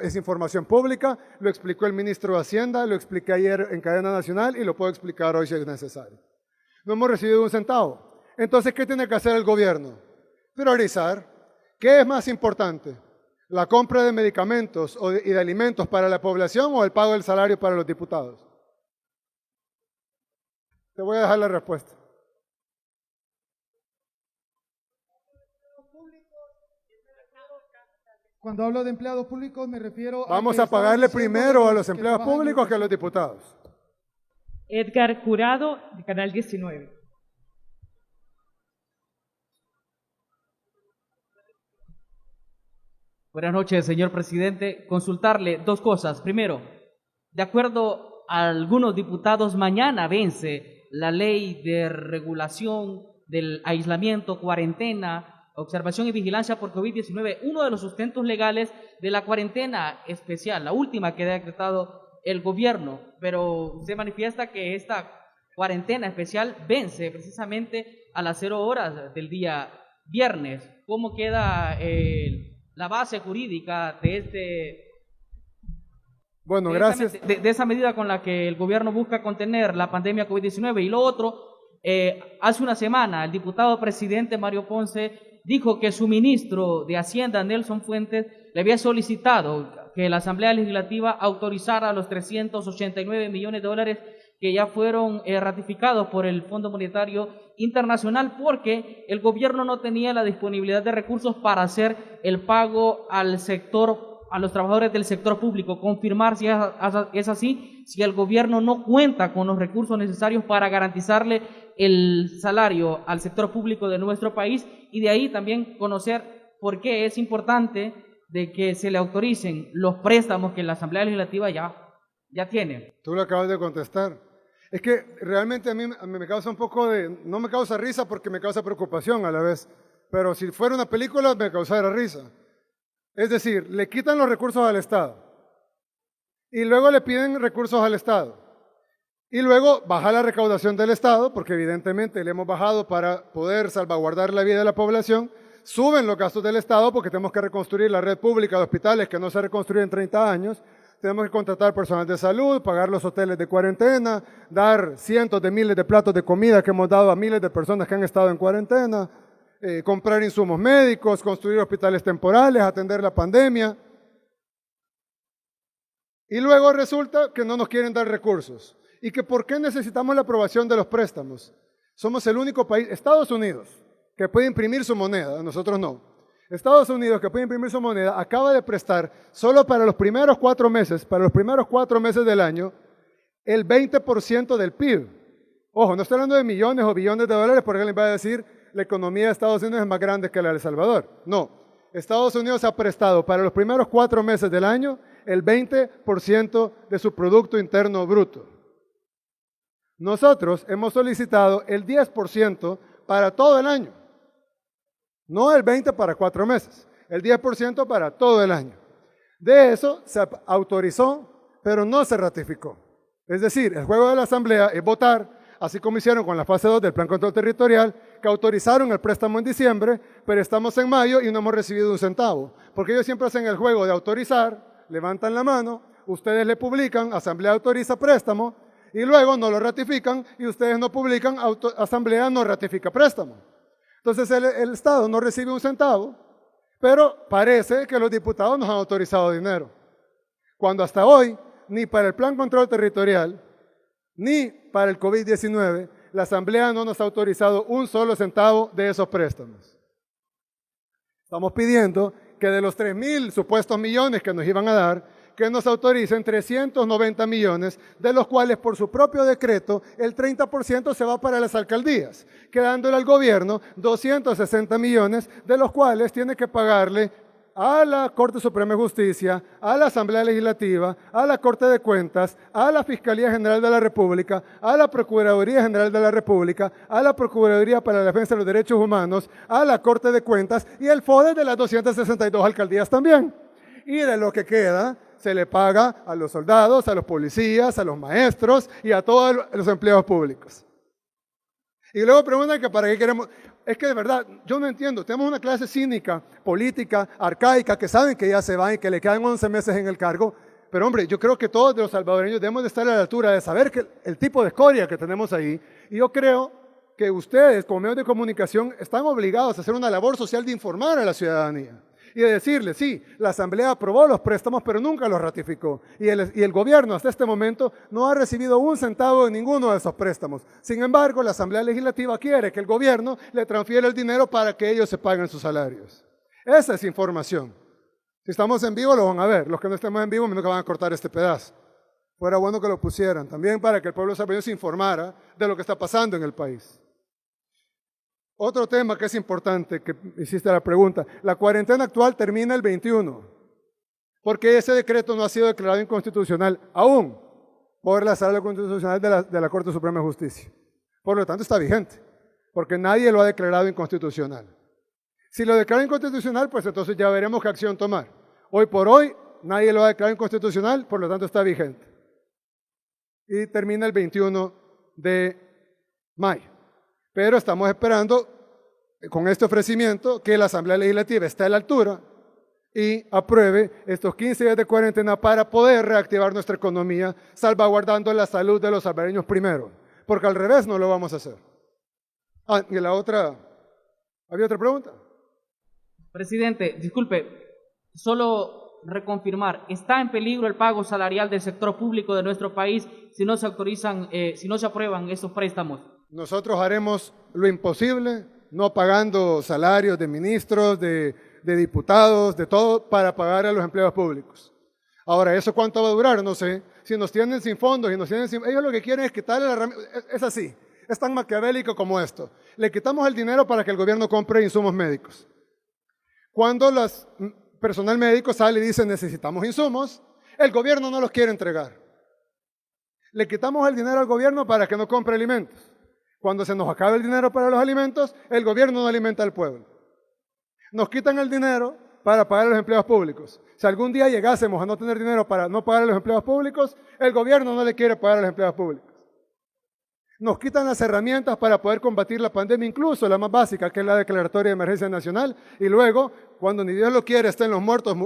es información pública, lo explicó el ministro de Hacienda, lo expliqué ayer en cadena nacional y lo puedo explicar hoy si es necesario. No hemos recibido un centavo. Entonces, ¿qué tiene que hacer el gobierno? Priorizar. ¿Qué es más importante? ¿La compra de medicamentos y de alimentos para la población o el pago del salario para los diputados? Te voy a dejar la respuesta. Cuando hablo de empleados públicos me refiero Vamos a a pagarle primero a los empleados públicos que a los diputados. Edgar Jurado, de Canal 19. Buenas noches, señor presidente. Consultarle 2 cosas. Primero, de acuerdo a algunos diputados, mañana vence la ley de regulación del aislamiento, cuarentena, observación y vigilancia por COVID-19, uno de los sustentos legales de la cuarentena especial, la última que ha decretado el gobierno, pero se manifiesta que esta cuarentena especial vence precisamente a las 0 horas del día viernes. ¿Cómo queda la base jurídica de Bueno, gracias. de esa medida con la que el gobierno busca contener la pandemia COVID-19? Y lo otro, hace una semana el diputado presidente Mario Ponce dijo que su ministro de Hacienda, Nelson Fuentes, le había solicitado que la Asamblea Legislativa autorizara los 389 millones de dólares que ya fueron ratificados por el Fondo Monetario Internacional, porque el gobierno no tenía la disponibilidad de recursos para hacer el pago al sector, a los trabajadores del sector público. Confirmar si es así, si el gobierno no cuenta con los recursos necesarios para garantizarle el salario al sector público de nuestro país, y de ahí también conocer por qué es importante de que se le autoricen los préstamos que la Asamblea Legislativa ya tiene. Tú lo acabas de contestar. Es que realmente a mí me causa un poco no me causa risa porque me causa preocupación a la vez, pero si fuera una película me causara risa. Es decir, le quitan los recursos al Estado y luego le piden recursos al Estado y luego baja la recaudación del Estado, porque evidentemente le hemos bajado para poder salvaguardar la vida de la población. Suben los gastos del Estado porque tenemos que reconstruir la red pública de hospitales que no se reconstruye en 30 años. Tenemos que contratar personal de salud, pagar los hoteles de cuarentena, dar cientos de miles de platos de comida que hemos dado a miles de personas que han estado en cuarentena, comprar insumos médicos, construir hospitales temporales, atender la pandemia. Y luego resulta que no nos quieren dar recursos. ¿Y que por qué necesitamos la aprobación de los préstamos? Somos el único país, Estados Unidos, que puede imprimir su moneda, nosotros no. Estados Unidos, que puede imprimir su moneda, acaba de prestar solo para los primeros 4 meses, del año, el 20% del PIB. Ojo, no estoy hablando de millones o billones de dólares, porque alguien va a decir la economía de Estados Unidos es más grande que la de El Salvador. No, Estados Unidos ha prestado para los primeros 4 meses del año el 20% de su Producto Interno Bruto. Nosotros hemos solicitado el 10% para todo el año. No el 20% para 4 meses, el 10% para todo el año. De eso se autorizó, pero no se ratificó. Es decir, el juego de la Asamblea es votar, así como hicieron con la fase 2 del Plan Control Territorial, que autorizaron el préstamo en diciembre, pero estamos en mayo y no hemos recibido un centavo. Porque ellos siempre hacen el juego de autorizar, levantan la mano, ustedes le publican, Asamblea autoriza préstamo, y luego no lo ratifican, y ustedes no publican, Asamblea no ratifica préstamo. Entonces el Estado no recibe un centavo, pero parece que los diputados nos han autorizado dinero. Cuando hasta hoy, ni para el Plan Control Territorial, ni para el COVID-19, la Asamblea no nos ha autorizado un solo centavo de esos préstamos. Estamos pidiendo que de los 3.000 supuestos millones que nos iban a dar, que nos autoricen 390 millones, de los cuales por su propio decreto el 30% se va para las alcaldías, quedándole al gobierno 260 millones, de los cuales tiene que pagarle a la Corte Suprema de Justicia, a la Asamblea Legislativa, a la Corte de Cuentas, a la Fiscalía General de la República, a la Procuraduría General de la República, a la Procuraduría para la Defensa de los Derechos Humanos, a la Corte de Cuentas y el FODE de las 262 alcaldías también. Y de lo que queda se le paga a los soldados, a los policías, a los maestros y a todos los empleados públicos. Y luego preguntan que para qué queremos. Es que de verdad, yo no entiendo. Tenemos una clase cínica, política, arcaica, que saben que ya se van y que le quedan 11 meses en el cargo. Pero hombre, yo creo que todos los salvadoreños debemos de estar a la altura de saber que el tipo de escoria que tenemos ahí. Y yo creo que ustedes, como medios de comunicación, están obligados a hacer una labor social de informar a la ciudadanía. Y de decirle, sí, la Asamblea aprobó los préstamos, pero nunca los ratificó. Y el gobierno hasta este momento no ha recibido un centavo de ninguno de esos préstamos. Sin embargo, la Asamblea Legislativa quiere que el gobierno le transfiera el dinero para que ellos se paguen sus salarios. Esa es información. Si estamos en vivo, lo van a ver. Los que no estemos en vivo, nunca van a cortar este pedazo. Fuera bueno que lo pusieran, también para que el pueblo salvadoreño se informara de lo que está pasando en el país. Otro tema que es importante, que hiciste la pregunta, la cuarentena actual termina el 21, porque ese decreto no ha sido declarado inconstitucional aún. por la Sala Constitucional de la Corte Suprema de Justicia. Por lo tanto, está vigente, porque nadie lo ha declarado inconstitucional. Si lo declara inconstitucional, pues entonces ya veremos qué acción tomar. Hoy por hoy, nadie lo ha declarado inconstitucional, por lo tanto está vigente. Y termina el 21 de mayo. Pero estamos esperando, con este ofrecimiento, que la Asamblea Legislativa esté a la altura y apruebe estos 15 días de cuarentena para poder reactivar nuestra economía, salvaguardando la salud de los salvadoreños primero, porque al revés no lo vamos a hacer. Y la otra, ¿había otra pregunta? Presidente, disculpe, solo reconfirmar, ¿está en peligro el pago salarial del sector público de nuestro país si no se autorizan, si no se aprueban esos préstamos? Nosotros haremos lo imposible, no pagando salarios de ministros, de diputados, de todo, para pagar a los empleados públicos. Ahora, ¿eso cuánto va a durar? No sé. Si nos tienen sin fondos y nos tienen sin... Ellos lo que quieren es quitarle la herramienta. Es así, es tan maquiavélico como esto. Le quitamos el dinero para que el gobierno compre insumos médicos. Cuando el personal médico sale y dice necesitamos insumos, el gobierno no los quiere entregar. Le quitamos el dinero al gobierno para que no compre alimentos. Cuando se nos acabe el dinero para los alimentos, el gobierno no alimenta al pueblo. Nos quitan el dinero para pagar a los empleados públicos. Si algún día llegásemos a no tener dinero para no pagar a los empleados públicos, el gobierno no le quiere pagar a los empleados públicos. Nos quitan las herramientas para poder combatir la pandemia, incluso la más básica, que es la declaratoria de emergencia nacional, y luego, cuando ni Dios lo quiere, estén los muertos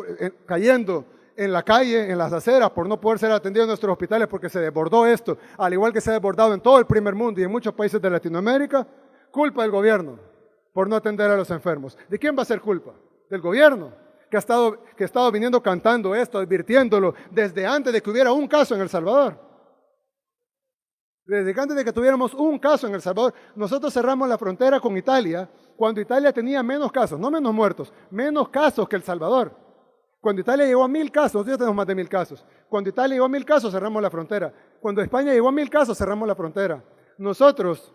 cayendo en la calle, en las aceras, por no poder ser atendidos en nuestros hospitales porque se desbordó esto, al igual que se ha desbordado en todo el primer mundo y en muchos países de Latinoamérica, culpa del gobierno por no atender a los enfermos. ¿De quién va a ser culpa? Del gobierno, que ha estado viniendo cantando esto, advirtiéndolo desde antes de que hubiera un caso en El Salvador. Desde antes de que tuviéramos un caso en El Salvador, nosotros cerramos la frontera con Italia cuando Italia tenía menos casos, no menos muertos, menos casos que El Salvador. Cuando Italia llegó a 1000 casos, nosotros tenemos más de 1000 casos. Cuando Italia llegó a 1000 casos, cerramos la frontera. Cuando España llegó a 1000 casos, cerramos la frontera. Nosotros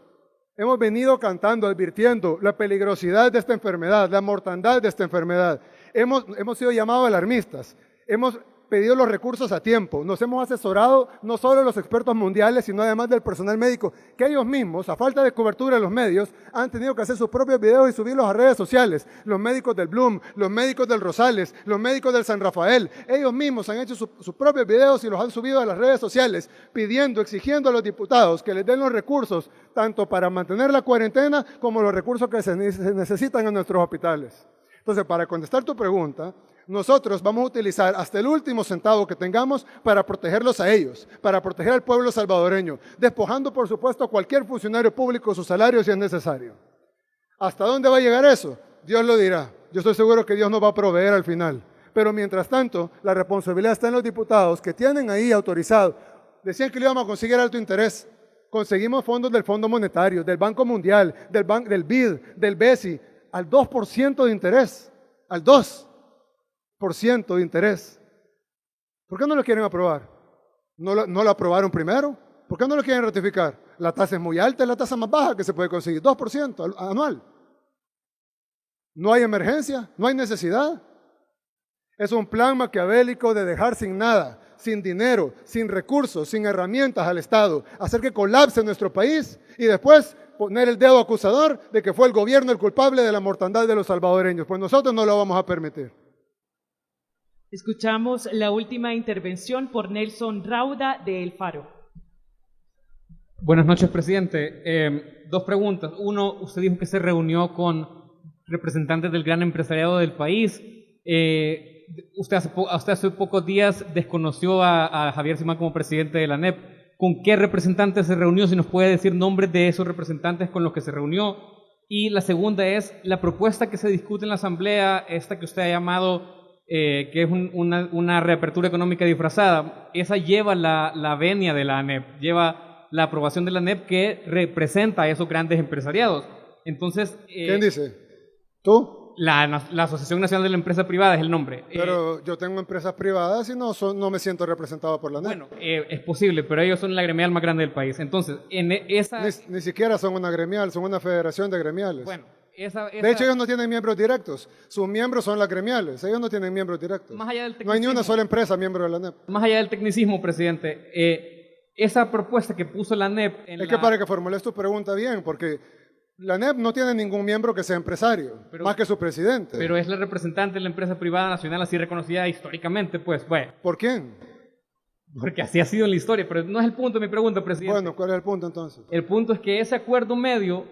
hemos venido cantando, advirtiendo la peligrosidad de esta enfermedad, la mortandad de esta enfermedad. Hemos sido llamados alarmistas. Hemos pedido los recursos a tiempo. Nos hemos asesorado no solo de los expertos mundiales, sino además del personal médico, que ellos mismos, a falta de cobertura de los medios, han tenido que hacer sus propios videos y subirlos a redes sociales. Los médicos del Bloom, los médicos del Rosales, los médicos del San Rafael, ellos mismos han hecho sus propios videos y los han subido a las redes sociales, pidiendo, exigiendo a los diputados que les den los recursos, tanto para mantener la cuarentena como los recursos que se necesitan en nuestros hospitales. Entonces, para contestar tu pregunta, nosotros vamos a utilizar hasta el último centavo que tengamos para protegerlos a ellos, para proteger al pueblo salvadoreño, despojando, por supuesto, a cualquier funcionario público de sus salarios si es necesario. ¿Hasta dónde va a llegar eso? Dios lo dirá. Yo estoy seguro que Dios nos va a proveer al final. Pero mientras tanto, la responsabilidad está en los diputados que tienen ahí autorizado. Decían que le íbamos a conseguir alto interés. Conseguimos fondos del Fondo Monetario, del Banco Mundial, del BID, del BESI, al 2% de interés, al 2% de interés. ¿Por qué no lo quieren aprobar? ¿No lo aprobaron primero? ¿Por qué no lo quieren ratificar? La tasa es muy alta, es la tasa más baja que se puede conseguir, 2% anual. No hay emergencia, no hay necesidad. Es un plan maquiavélico de dejar sin nada, sin dinero, sin recursos, sin herramientas al Estado, hacer que colapse nuestro país y después poner el dedo acusador de que fue el gobierno el culpable de la mortandad de los salvadoreños. Pues nosotros no lo vamos a permitir. Escuchamos la última intervención por Nelson Rauda de El Faro. Buenas noches, presidente. Dos preguntas. Uno, usted dijo que se reunió con representantes del gran empresariado del país. Usted hace pocos días desconoció a Javier Simán como presidente de la ANEP. ¿Con qué representantes se reunió? Si nos puede decir nombres de esos representantes con los que se reunió. Y la segunda es la propuesta que se discute en la Asamblea, esta que usted ha llamado, que es una reapertura económica disfrazada. Esa lleva la venia de la ANEP, lleva la aprobación de la ANEP que representa a esos grandes empresariados. Entonces, ¿quién dice? ¿Tú? La Asociación Nacional de la Empresa Privada es el nombre. Pero yo tengo empresas privadas y no me siento representado por la ANEP. Bueno, es posible, pero ellos son la gremial más grande del país. Entonces, en esa... Ni siquiera son una gremial, son una federación de gremiales. Bueno, de hecho, ellos no tienen miembros directos. Sus miembros son las gremiales. Ellos no tienen miembros directos. Más allá del no hay ni una sola empresa miembro de la ANEP. Más allá del tecnicismo, presidente, esa propuesta que puso la ANEP en Es que para que formules tu pregunta bien, porque la ANEP no tiene ningún miembro que sea empresario, más que su presidente. Pero es la representante de la empresa privada nacional así reconocida históricamente, pues, bueno, ¿Por quién? porque así ha sido en la historia, pero no es el punto de mi pregunta, presidente. Bueno, ¿cuál es el punto entonces? El punto es que ese acuerdo medio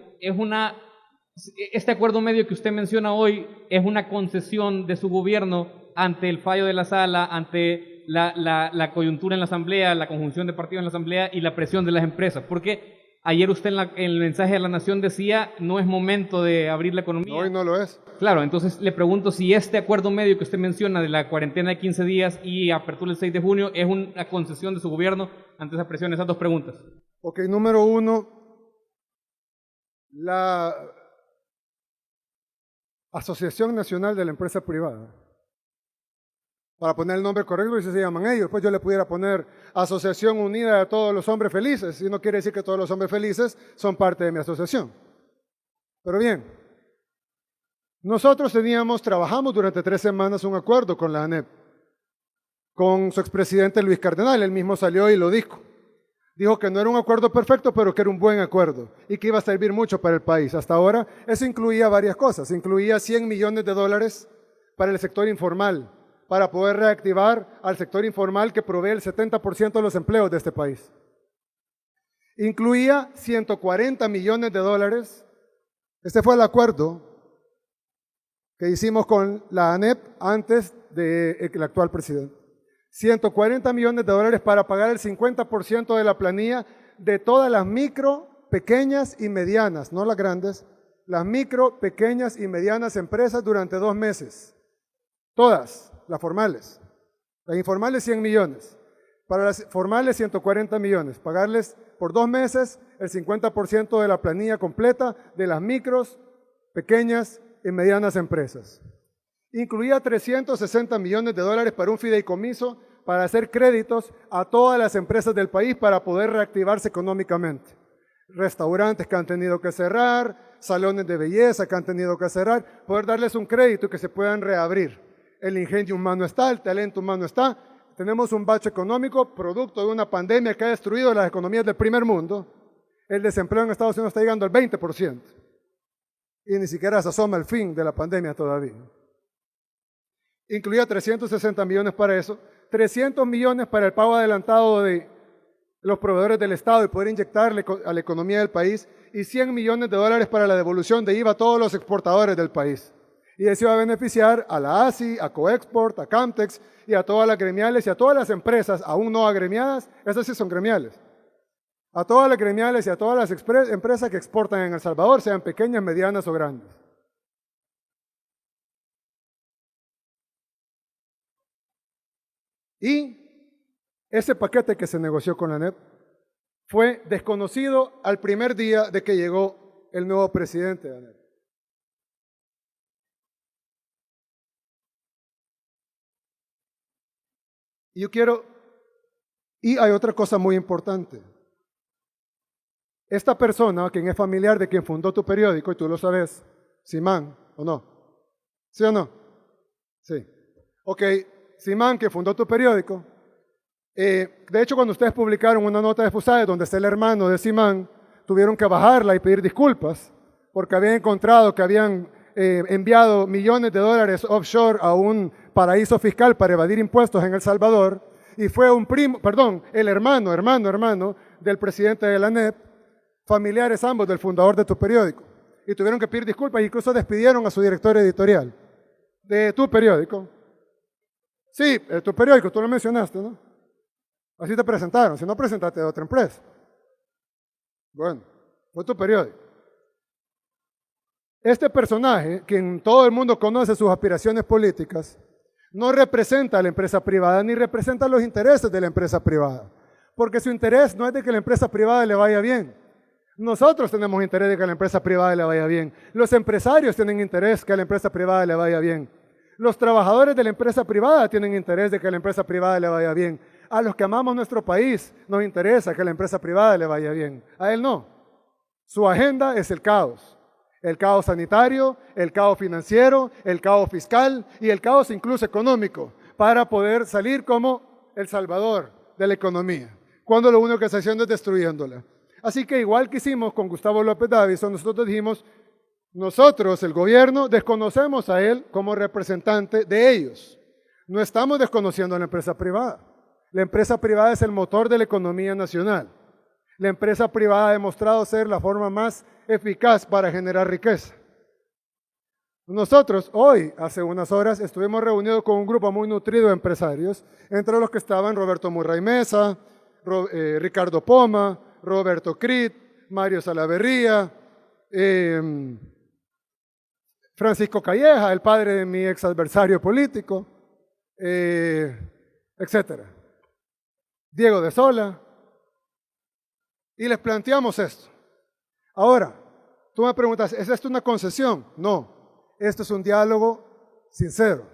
este acuerdo medio que usted menciona hoy es una concesión de su gobierno ante el fallo de la sala, ante la coyuntura en la asamblea, la conjunción de partidos en la asamblea y la presión de las empresas, porque ayer usted en el mensaje de la Nación decía, no es momento de abrir la economía. No, hoy no lo es. Claro, entonces le pregunto si este acuerdo medio que usted menciona de la cuarentena de 15 días y apertura el 6 de junio es una concesión de su gobierno ante esa presión. Esas dos preguntas. Ok, número uno, la Asociación Nacional de la Empresa Privada. Para poner el nombre correcto, y se llaman ellos. Pues yo le pudiera poner Asociación Unida de Todos los Hombres Felices, y no quiere decir que todos los hombres felices son parte de mi asociación. Pero bien, nosotros trabajamos durante 3 semanas un acuerdo con la ANEP, con su expresidente Luis Cardenal. Él mismo salió y lo dijo. Dijo que no era un acuerdo perfecto, pero que era un buen acuerdo y que iba a servir mucho para el país. Hasta ahora, eso incluía varias cosas. Incluía $100 millones para el sector informal, para poder reactivar al sector informal que provee el 70% de los empleos de este país. Incluía $140 millones. Este fue el acuerdo que hicimos con la ANEP antes del actual presidente. $140 millones para pagar el 50% de la planilla de todas las micro, pequeñas y medianas, no las grandes, las micro, pequeñas y medianas empresas durante 2 meses. Todas, las formales. Las informales 100 millones. Para las formales 140 millones. Pagarles por 2 meses el 50% de la planilla completa de las micros, pequeñas y medianas empresas. Incluía $360 millones para un fideicomiso para hacer créditos a todas las empresas del país para poder reactivarse económicamente. Restaurantes que han tenido que cerrar, salones de belleza que han tenido que cerrar, poder darles un crédito y que se puedan reabrir. El ingenio humano está, el talento humano está. Tenemos un bache económico producto de una pandemia que ha destruido las economías del primer mundo. El desempleo en Estados Unidos está llegando al 20%. Y ni siquiera se asoma el fin de la pandemia todavía. Incluía 360 millones para eso, 300 millones para el pago adelantado de los proveedores del Estado y poder inyectarle a la economía del país, y $100 millones para la devolución de IVA a todos los exportadores del país. Y eso iba a beneficiar a la ASI, a Coexport, a Camtex y a todas las gremiales y a todas las empresas aún no agremiadas, esas sí son gremiales. A todas las gremiales y a todas las empresas que exportan en El Salvador, sean pequeñas, medianas o grandes. Y ese paquete que se negoció con la ANEP fue desconocido al primer día de que llegó el nuevo presidente de ANEP. Y hay otra cosa muy importante. Esta persona, quien es familiar de quien fundó tu periódico, y tú lo sabes, Simán, ¿o no? ¿Sí o no? Sí. Ok, Simán, que fundó tu periódico. De hecho, cuando ustedes publicaron una nota de FUSAID donde está el hermano de Simán, tuvieron que bajarla y pedir disculpas porque habían encontrado que habían enviado millones de dólares offshore a un paraíso fiscal para evadir impuestos en El Salvador, y fue el hermano del presidente de la ANEP, familiares ambos del fundador de tu periódico, y tuvieron que pedir disculpas, incluso despidieron a su director editorial de tu periódico. Sí, tu periódico, tú lo mencionaste, ¿no? Así te presentaron, si no presentaste de otra empresa. Bueno, fue tu periódico. Este personaje, quien todo el mundo conoce sus aspiraciones políticas, no representa a la empresa privada ni representa los intereses de la empresa privada, porque su interés no es de que la empresa privada le vaya bien. Nosotros tenemos interés de que a la empresa privada le vaya bien. Los empresarios tienen interés que a la empresa privada le vaya bien. Los trabajadores de la empresa privada tienen interés de que a la empresa privada le vaya bien. A los que amamos nuestro país nos interesa que a la empresa privada le vaya bien. A él no. Su agenda es el caos. El caos sanitario, el caos financiero, el caos fiscal y el caos incluso económico, para poder salir como El Salvador de la economía. cuando lo único que está haciendo es destruyéndola. Así que igual que hicimos con Gustavo López Davison, nosotros dijimos, nosotros, el gobierno, desconocemos a él como representante de ellos. No estamos desconociendo a la empresa privada. La empresa privada es el motor de la economía nacional. La empresa privada ha demostrado ser la forma más eficaz para generar riqueza. Nosotros hoy, hace unas horas, estuvimos reunidos con un grupo muy nutrido de empresarios, entre los que estaban Roberto Murray Mesa, Ricardo Poma, Roberto Crit, Mario Salaverría, Francisco Calleja, el padre de mi ex adversario político, etcétera. Diego de Sola. Y les planteamos esto. Ahora, tú me preguntas, ¿es esto una concesión? No, esto es un diálogo sincero.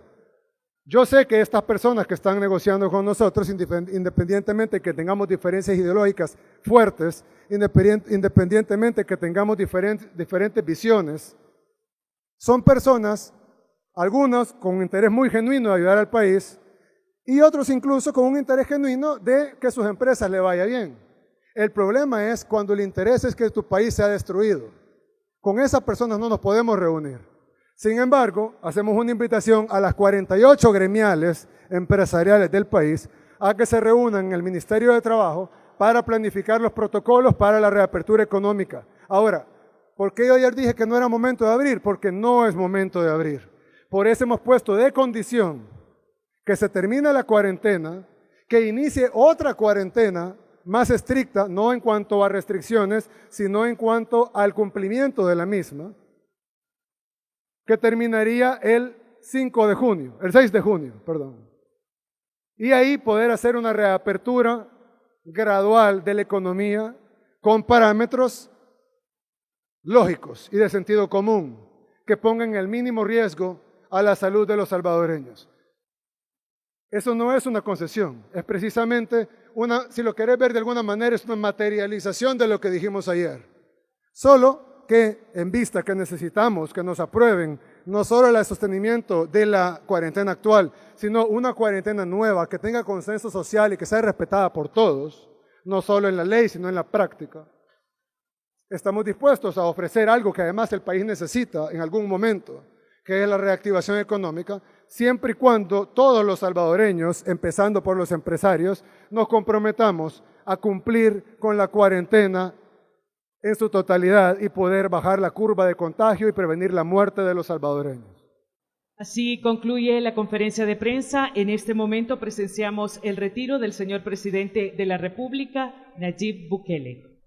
Yo sé que estas personas que están negociando con nosotros, independientemente de que tengamos diferencias ideológicas fuertes, independientemente de que tengamos diferentes visiones, son personas, algunos con un interés muy genuino de ayudar al país y otros incluso con un interés genuino de que sus empresas le vaya bien. El problema es cuando el interés es que tu país sea destruido. Con esas personas no nos podemos reunir. Sin embargo, hacemos una invitación a las 48 gremiales empresariales del país a que se reúnan en el Ministerio de Trabajo para planificar los protocolos para la reapertura económica. Ahora, ¿por qué yo ayer dije que no era momento de abrir? Porque no es momento de abrir. Por eso hemos puesto de condición que se termine la cuarentena, que inicie otra cuarentena más estricta, no en cuanto a restricciones, sino en cuanto al cumplimiento de la misma, que terminaría el 6 de junio, perdón. Y ahí poder hacer una reapertura gradual de la economía con parámetros lógicos y de sentido común, que pongan el mínimo riesgo a la salud de los salvadoreños. Eso no es una concesión, es precisamente si lo querés ver de alguna manera, es una materialización de lo que dijimos ayer. Solo que en vista que necesitamos que nos aprueben no solo el sostenimiento de la cuarentena actual, sino una cuarentena nueva que tenga consenso social y que sea respetada por todos, no solo en la ley, sino en la práctica. Estamos dispuestos a ofrecer algo que además el país necesita en algún momento, que es la reactivación económica, siempre y cuando todos los salvadoreños, empezando por los empresarios, nos comprometamos a cumplir con la cuarentena en su totalidad y poder bajar la curva de contagio y prevenir la muerte de los salvadoreños. Así concluye la conferencia de prensa. En este momento presenciamos el retiro del señor presidente de la República, Nayib Bukele.